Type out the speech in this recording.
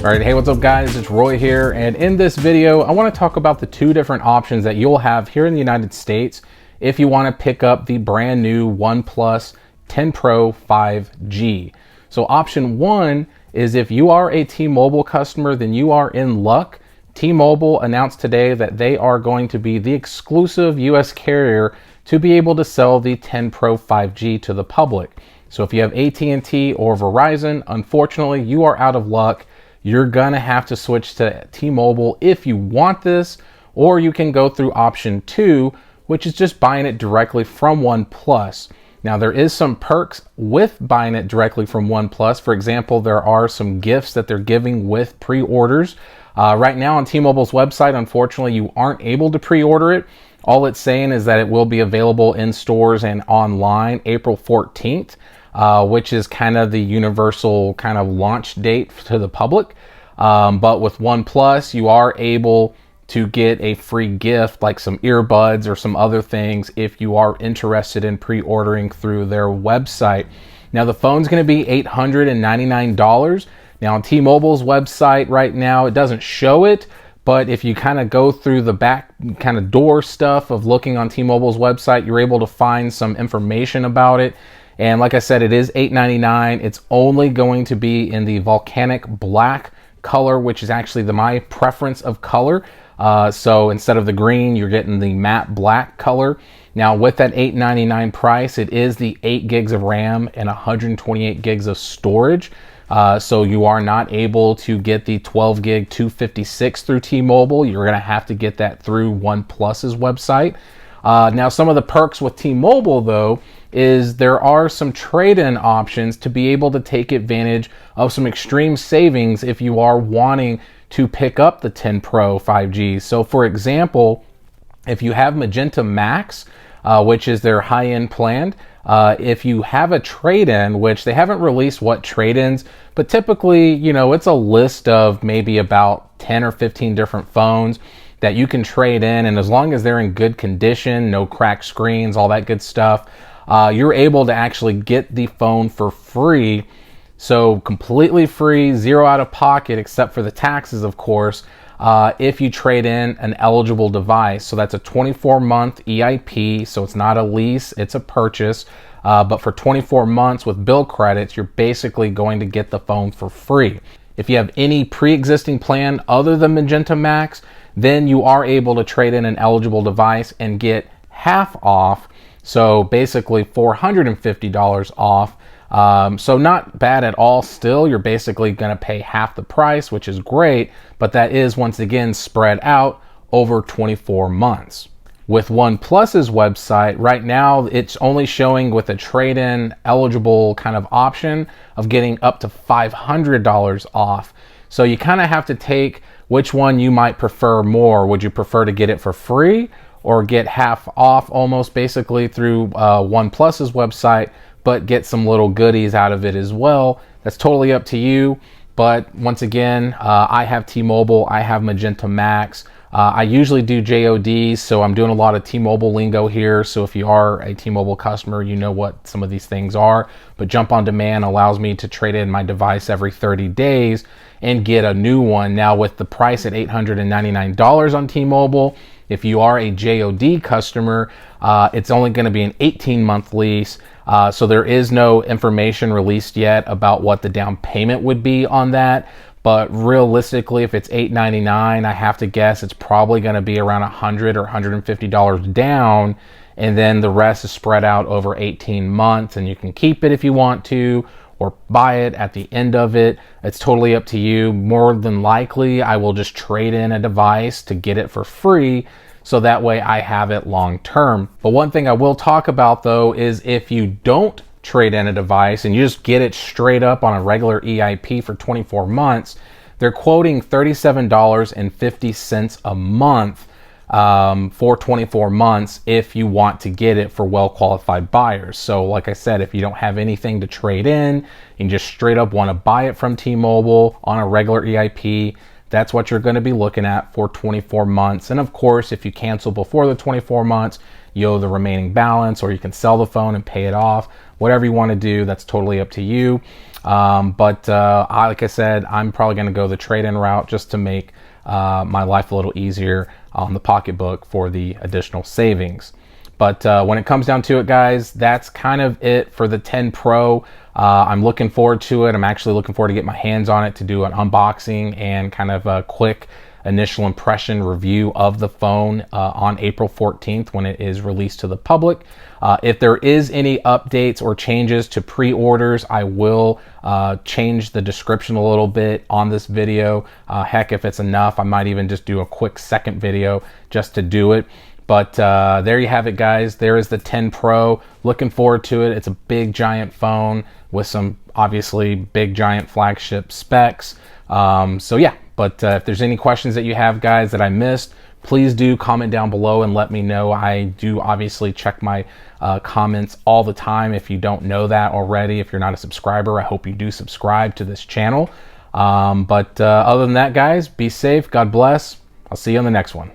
All right, hey, what's up guys? It's Roy here, and in this video, I want to talk about the two different options that you'll have here in the United States if you want to pick up the brand new OnePlus 10 Pro 5G. So option one is if you are a T-Mobile customer, then you are in luck. T-Mobile announced today that they are going to be the exclusive US carrier to be able to sell the 10 Pro 5G to the public. So if you have AT&T or Verizon, unfortunately, you are out of luck. You're gonna have to switch to T-Mobile if you want this, or you can go through option two, which is just buying it directly from OnePlus. Now there is some perks with buying it directly from OnePlus. For example, there are some gifts that they're giving with pre-orders. Right now on T-Mobile's website, unfortunately, you aren't able to pre-order it. All it's saying is that it will be available in stores and online April 14th. Which is kind of the universal kind of launch date to the public. But with OnePlus, you are able to get a free gift like some earbuds or some other things if you are interested in pre-ordering through their website. Now the phone's going to be $899. Now on T-Mobile's website right now, it doesn't show it, but if you kind of go through the back kind of door stuff of looking on T-Mobile's website, you're able to find some information about it. And like I said, it is $899. It's only going to be in the volcanic black color, which is actually my preference of color. So instead of the green, you're getting the matte black color. Now with that $899 price, it is the 8 gigs of RAM and 128 gigs of storage. So you are not able to get the 12 gig 256 through T-Mobile. You're gonna have to get that through OnePlus's website. Now some of the perks with T-Mobile though is there are some trade-in options to be able to take advantage of some extreme savings if you are wanting to pick up the 10 Pro 5G. So for example, if you have Magenta Max, which is their high-end plan, if you have a trade-in, which they haven't released what trade-ins, but typically, you know, it's a list of maybe about 10 or 15 different phones that you can trade in, and as long as they're in good condition, no cracked screens, all that good stuff, you're able to actually get the phone for free. So completely free, zero out of pocket, except for the taxes, of course, if you trade in an eligible device. So that's a 24-month EIP, so it's not a lease, it's a purchase. But for 24 months with bill credits, you're basically going to get the phone for free. If you have any pre-existing plan other than Magenta Max, then you are able to trade in an eligible device and get half off. So basically $450 off. So not bad at all. Still, you're basically going to pay half the price, which is great, but that is once again spread out over 24 months. With OnePlus's website, right now it's only showing with a trade-in eligible kind of option of getting up to $500 off. So you kind of have to take which one you might prefer more. Would you prefer to get it for free or get half off almost basically through OnePlus's website, but get some little goodies out of it as well? That's totally up to you. But once again, I have T-Mobile, I have Magenta Max. I usually do JODs, so I'm doing a lot of T-Mobile lingo here. So if you are a T-Mobile customer, you know what some of these things are. But Jump on Demand allows me to trade in my device every 30 days and get a new one. Now with the price at $899 on T-Mobile, if you are a JOD customer, it's only going to be an 18-month lease. So there is no information released yet about what the down payment would be on that. But realistically, if it's $899, I have to guess it's probably going to be around $100 or $150 down. And then the rest is spread out over 18 months. And you can keep it if you want to, or buy it at the end of it. It's totally up to you. More than likely, I will just trade in a device to get it for free, so that way I have it long term. But one thing I will talk about though is if you don't trade in a device and you just get it straight up on a regular EIP for 24 months, they're quoting $37.50 a month for 24 months if you want to get it for well-qualified buyers. So like I said, if you don't have anything to trade in and just straight up want to buy it from T-Mobile on a regular EIP, that's what you're going to be looking at for 24 months. And of course, if you cancel before the 24 months, you owe the remaining balance, or you can sell the phone and pay it off. Whatever you want to do, that's totally up to you. Like I said, I'm probably going to go the trade-in route just to make my life a little easier on the pocketbook for the additional savings. But when it comes down to it, guys, that's kind of it for the 10 Pro. I'm looking forward to it. I'm actually looking forward to get my hands on it to do an unboxing and kind of a quick initial impression review of the phone on April 14th when it is released to the public. If there is any updates or changes to pre-orders, I will change the description a little bit on this video. Heck, if it's enough, I might even just do a quick second video just to do it. But there you have it, guys. There is the 10 Pro. Looking forward to it. It's a big, giant phone with some obviously big, giant flagship specs. So yeah, but if there's any questions that you have, guys, that I missed, please do comment down below and let me know. I do obviously check my comments all the time. If you don't know that already, if you're not a subscriber, I hope you do subscribe to this channel. Other than that, guys, be safe. God bless. I'll see you on the next one.